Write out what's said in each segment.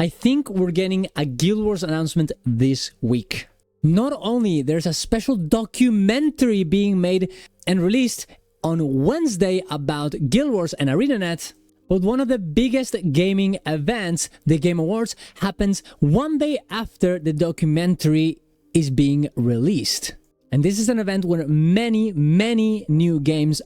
I think we're getting a Guild Wars announcement this week. Not only there's a special documentary being made and released on Wednesday about Guild Wars and ArenaNet, but one of the biggest gaming events, the Game Awards, happens one day after the documentary is being released. And this is an event where many new games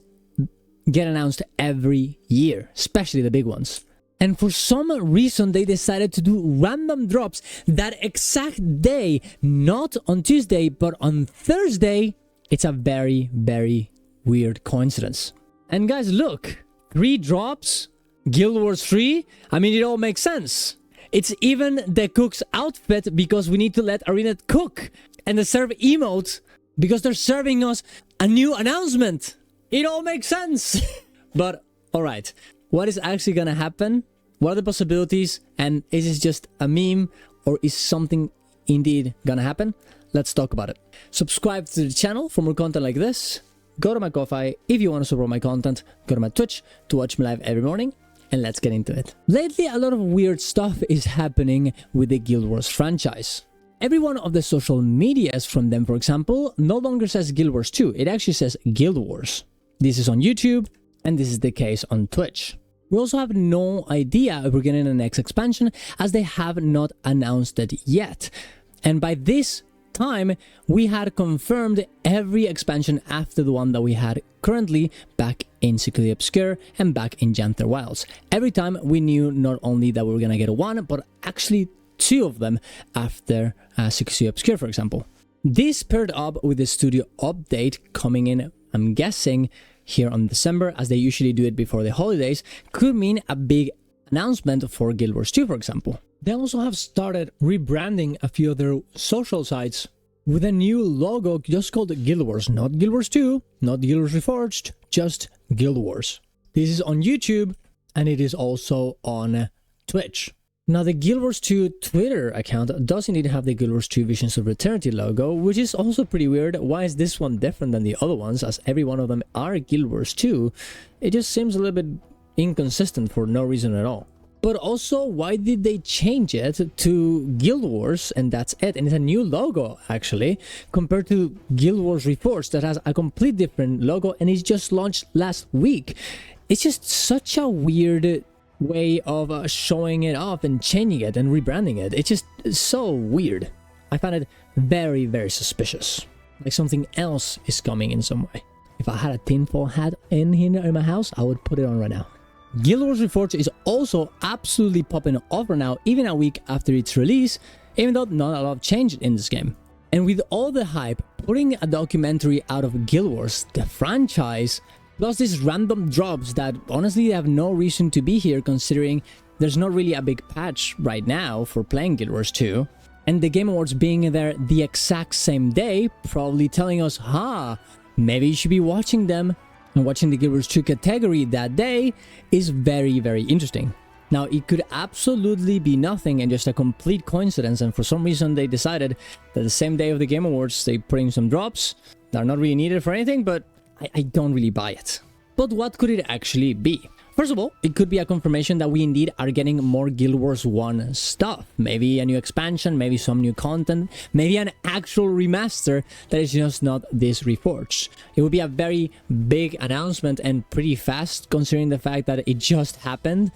get announced every year, especially the big ones. And for some reason, they decided to do random drops that exact day, not on Tuesday, but on Thursday. It's a very weird coincidence. And guys, look, 3 drops, Guild Wars 3, I mean, it all makes sense. It's even the cook's outfit because we need to let ArenaNet cook. And the serve emote because they're serving us a new announcement. It all makes sense. But, alright, what is actually gonna happen? What are the possibilities? And is this just a meme or is something indeed gonna happen? Let's talk about it. Subscribe to the channel for more content like this. Go to my Ko-Fi if you want to support my content. Go to my Twitch to watch me live every morning. And let's get into it. Lately, a lot of weird stuff is happening with the Guild Wars franchise. Every one of the social medias from them, for example, no longer says Guild Wars 2. It actually says Guild Wars. This is on YouTube, and this is the case on Twitch. We also have no idea if we're getting the next expansion, as they have not announced it yet. And by this time, we had confirmed every expansion after the one that we had currently back in Secretly Obscure and back in Janther Wilds. Every time we knew not only that we were gonna get one, but actually 2 of them after Secretly Obscure, for example. This paired up with the studio update coming in, I'm guessing, here on December, as they usually do it before the holidays, could mean a big announcement for Guild Wars 2, for example. They also have started rebranding a few of their social sites with a new logo just called Guild Wars. Not Guild Wars 2, not Guild Wars Reforged, just Guild Wars. This is on YouTube and it is also on Twitch. Now, the Guild Wars 2 Twitter account does indeed have the Guild Wars 2 Visions of Eternity logo, which is also pretty weird. Why is this one different than the other ones, as every one of them are Guild Wars 2? It just seems a little bit inconsistent for no reason at all. But also, why did they change it to Guild Wars and that's it? And it's a new logo, actually, compared to Guild Wars Reforged that has a complete different logo and it's just launched last week. It's just such a weird way of showing it off and changing it and rebranding it. It's just so weird. I find it very suspicious. Like something else is coming in some way. If I had a tinfoil hat in here in my house, I would put it on right now. Guild Wars Reforged is also absolutely popping off right now, even a week after its release, even though not a lot changed in this game. And with all the hype, putting a documentary out of Guild Wars, the franchise, plus these random drops that honestly have no reason to be here, considering there's not really a big patch right now for playing Guild Wars 2. And the Game Awards being there the exact same day, probably telling us, maybe you should be watching them. And watching the Guild Wars 2 category that day is very interesting. Now, it could absolutely be nothing and just a complete coincidence, and for some reason they decided that the same day of the Game Awards they put in some drops that are not really needed for anything, but I don't really buy it. But what could it actually be? First of all, it could be a confirmation that we indeed are getting more Guild Wars 1 stuff. Maybe a new expansion, maybe some new content, maybe an actual remaster that is just not this Reforged. It would be a very big announcement and pretty fast, considering the fact that it just happened.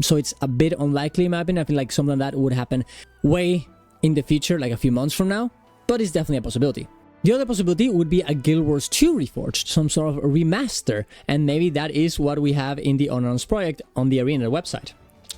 So it's a bit unlikely in my opinion. I feel like something like that would happen way in the future, like a few months from now, but it's definitely a possibility. The other possibility would be a Guild Wars 2 Reforged, some sort of remaster, and maybe that is what we have in the Unannounced project on the Arena website.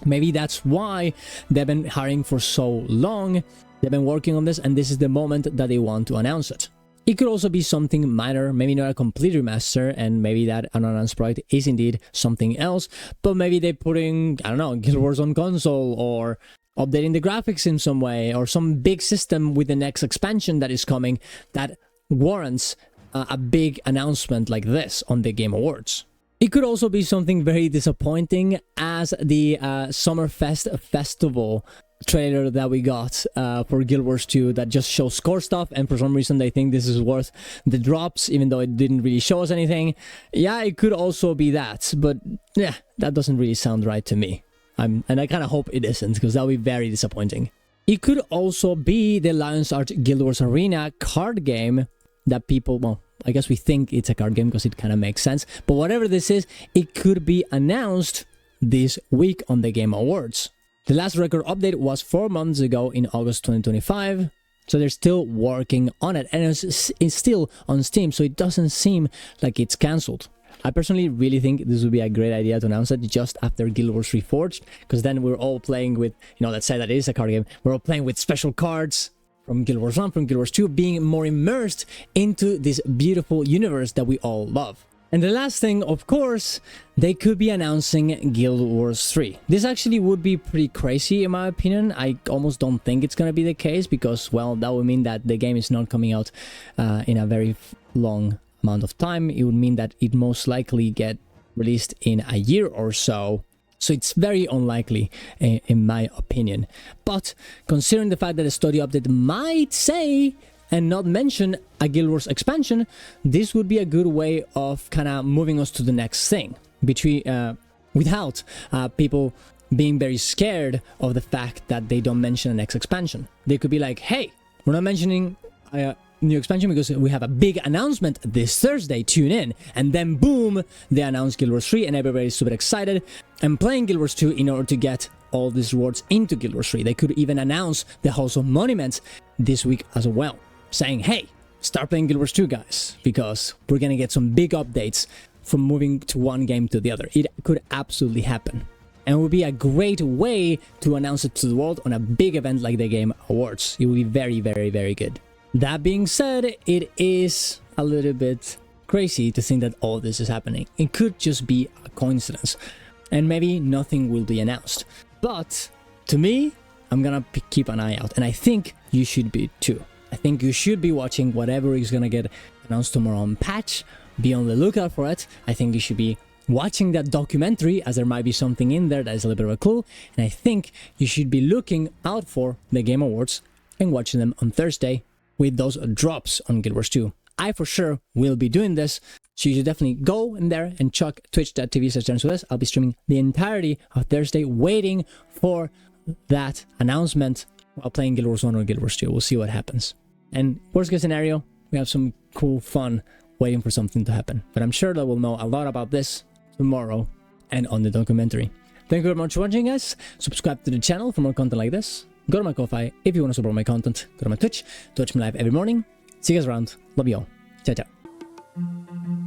Maybe that's why they've been hiring for so long, they've been working on this, and this is the moment that they want to announce it. It could also be something minor, maybe not a complete remaster, and maybe that Unannounced project is indeed something else, but maybe they're putting, I don't know, Guild Wars on console, or updating the graphics in some way, or some big system with the next expansion that is coming that warrants a big announcement like this on the Game Awards. It could also be something very disappointing, as the Summerfest Festival trailer that we got for Guild Wars 2 that just shows score stuff, and for some reason they think this is worth the drops, even though it didn't really show us anything. Yeah, it could also be that, but yeah, that doesn't really sound right to me. And I kind of hope it isn't, because that would be very disappointing. It could also be the Lion's Arch Guild Wars Arena card game that people, well, I guess we think it's a card game because it kind of makes sense. But whatever this is, it could be announced this week on the Game Awards. The last record update was 4 months ago in August 2025. So they're still working on it, and it's still on Steam, so it doesn't seem like it's cancelled. I personally really think this would be a great idea to announce it just after Guild Wars Reforged, because then we're all playing with, let's say that it is a card game, we're all playing with special cards from Guild Wars 1, from Guild Wars 2, being more immersed into this beautiful universe that we all love. And the last thing, of course, they could be announcing Guild Wars 3. This actually would be pretty crazy in my opinion. I almost don't think it's going to be the case because, well, that would mean that the game is not coming out in a very long amount of time. It would mean that it most likely get released in a year or so. So it's very unlikely in my opinion. But considering the fact that the studio update might say and not mention a Guild Wars expansion, this would be a good way of kind of moving us to the next thing, without people being very scared of the fact that they don't mention a next expansion. They could be like, hey, we're not mentioning a new expansion because we have a big announcement this Thursday, tune in. And then boom, they announce Guild Wars 3 and everybody's super excited and playing Guild Wars 2 in order to get all these rewards into Guild Wars 3. They could even announce the House of Monuments this week as well, saying, hey, start playing Guild Wars 2, guys, because we're gonna get some big updates from moving to one game to the other. It could absolutely happen. And it would be a great way to announce it to the world on a big event like the Game Awards. It would be very, very, very good. That being said, it is a little bit crazy to think that all this is happening. It could just be a coincidence, and maybe nothing will be announced. But to me, I'm gonna keep an eye out, and I think you should be too. I think you should be watching whatever is gonna get announced tomorrow on patch. Be on the lookout for it. I think you should be watching that documentary, as there might be something in there that is a little bit of a clue. And I think you should be looking out for the Game Awards and watching them on Thursday with those drops on Guild Wars 2. I for sure will be doing this, so you should definitely go in there and check twitch.tv/JohnSuarez. I'll be streaming the entirety of Thursday, waiting for that announcement while playing Guild Wars 1 or Guild Wars 2. We'll see what happens. And worst case scenario, we have some cool fun waiting for something to happen. But I'm sure that we'll know a lot about this tomorrow and on the documentary. Thank you very much for watching, guys. Subscribe to the channel for more content like this. Go to my Ko-Fi if you want to support my content. Go to my Twitch to watch me live every morning. See you guys around. Love you all. Ciao, ciao.